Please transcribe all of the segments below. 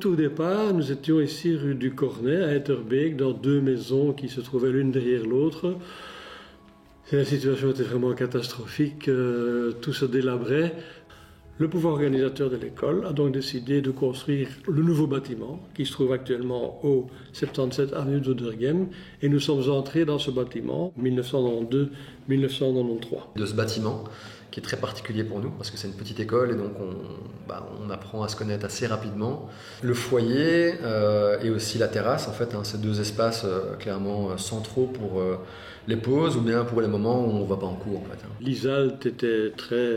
Au départ, nous étions ici rue du Cornet, à Etterbeek, dans 2 maisons qui se trouvaient l'une derrière l'autre. La situation était vraiment catastrophique, tout se délabrait. Le pouvoir organisateur de l'école a donc décidé de construire le nouveau bâtiment qui se trouve actuellement au 77 avenue d'Ouderghem et nous sommes entrés dans ce bâtiment 1992-1993. De ce bâtiment qui est très particulier pour nous parce que c'est une petite école et donc on apprend à se connaître assez rapidement. Le foyer et aussi la terrasse, en fait, hein, c'est 2 espaces clairement centraux pour les pauses ou bien pour les moments où on ne va pas en cours. En fait, hein. L'ISALT était très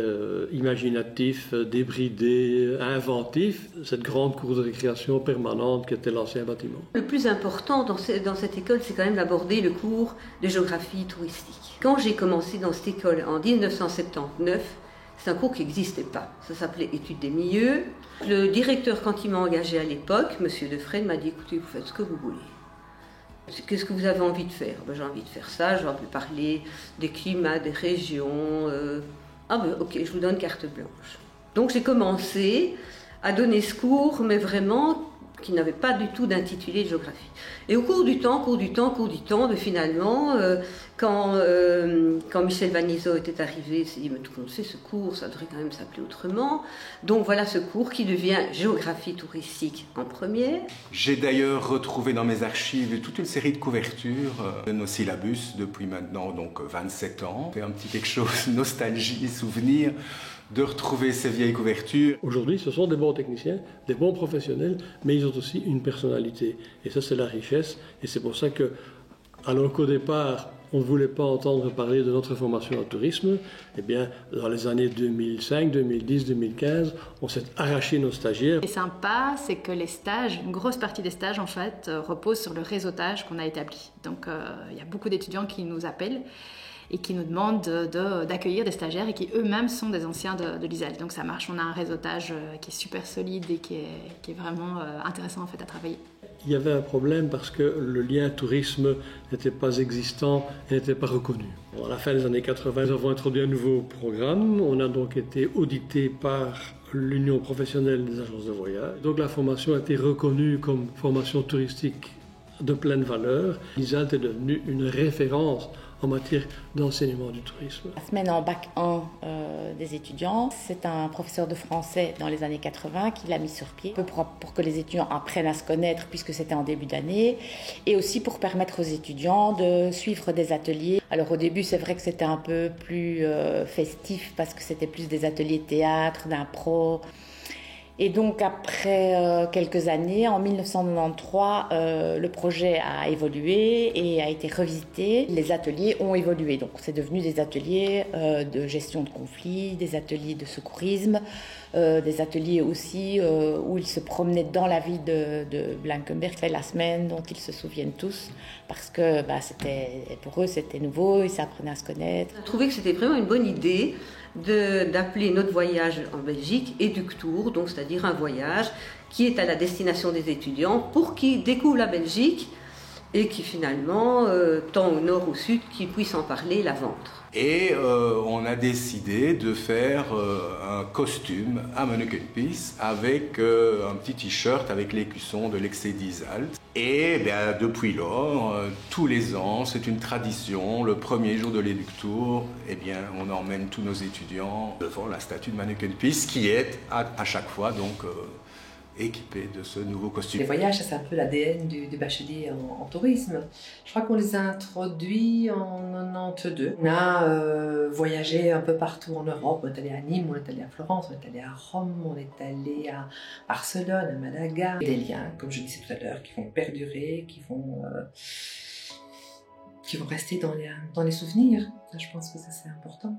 imaginatif, débridé, inventif, cette grande cour de récréation permanente qui était l'ancien bâtiment. Le plus important dans cette école, c'est quand même d'aborder le cours de géographie touristique. Quand j'ai commencé dans cette école en 1979, c'est un cours qui n'existait pas. Ça s'appelait Études des milieux. Le directeur, quand il m'a engagé à l'époque, M. Defresne, m'a dit « Écoutez, vous faites ce que vous voulez. Qu'est-ce que vous avez envie de faire ?» J'ai envie de faire ça, j'ai envie de parler des climats, des régions. Ok, je vous donne carte blanche. Donc j'ai commencé à donner ce cours, mais vraiment qui n'avait pas du tout d'intitulé de géographie. Et au cours du temps, finalement, quand Michel Vanizeau était arrivé, il s'est dit « Mais tout le monde sait ce cours, ça devrait quand même s'appeler autrement. » Donc voilà ce cours qui devient géographie touristique en première. J'ai d'ailleurs retrouvé dans mes archives toute une série de couvertures de nos syllabus depuis maintenant donc 27 ans. C'est un petit quelque chose, nostalgie, souvenir, de retrouver ces vieilles couvertures. Aujourd'hui, ce sont des bons techniciens, des bons professionnels, mais ils ont aussi une personnalité. Et ça, c'est la richesse. Et c'est pour ça que, alors qu'au départ, on ne voulait pas entendre parler de notre formation en tourisme, eh bien, dans les années 2005, 2010, 2015, on s'est arraché nos stagiaires. Ce qui est sympa, c'est que les stages, une grosse partie des stages, en fait, repose sur le réseautage qu'on a établi. Donc, il y a beaucoup d'étudiants qui nous appellent et qui nous demandent d'accueillir des stagiaires et qui eux-mêmes sont des anciens de l'ISALT. Donc ça marche, on a un réseautage qui est super solide et qui est vraiment intéressant en fait à travailler. Il y avait un problème parce que le lien tourisme n'était pas existant et n'était pas reconnu. À la fin des années 80, nous avons introduit un nouveau programme. On a donc été audité par l'Union professionnelle des agences de voyage. Donc la formation a été reconnue comme formation touristique de pleine valeur. l'ISALT est devenu une référence en matière d'enseignement du tourisme. La semaine en bac 1 des étudiants, c'est un professeur de français dans les années 80 qui l'a mis sur pied pour que les étudiants apprennent à se connaître puisque c'était en début d'année et aussi pour permettre aux étudiants de suivre des ateliers. Alors au début, c'est vrai que c'était un peu plus festif parce que c'était plus des ateliers de théâtre, d'impro. Et donc après quelques années, en 1993, le projet a évolué et a été revisité. Les ateliers ont évolué, donc c'est devenu des ateliers de gestion de conflits, des ateliers de secourisme, des ateliers aussi où ils se promenaient dans la ville de Blankenberg. C'est la semaine dont ils se souviennent tous parce que pour eux c'était nouveau, ils s'apprenaient à se connaître. J'ai trouvé que c'était vraiment une bonne idée d'appeler notre voyage en Belgique Eductour, donc c'est-à-dire un voyage qui est à la destination des étudiants pour qu'ils découvrent la Belgique et qui finalement, tant au nord ou au sud, qu'ils puissent en parler, la vendre. Et on a décidé de faire un costume à Mannequin-Pis avec un petit t-shirt avec l'écusson de l'excès d'ISALT. Et bien, depuis lors, tous les ans, c'est une tradition. Le premier jour de l'Eductour, eh bien, on emmène tous nos étudiants devant la statue de Mannequin-Pis qui est à chaque fois donc équipée de ce nouveau costume. Les voyages, c'est un peu l'ADN du bachelier en tourisme. Je crois qu'on les a introduits en 92. On a voyagé un peu partout en Europe. On est allé à Nîmes, on est allé à Florence, on est allé à Rome, on est allé à Barcelone, à Malaga. Des liens, comme je disais tout à l'heure, qui vont perdurer, qui vont rester dans les souvenirs. Je pense que ça, c'est important.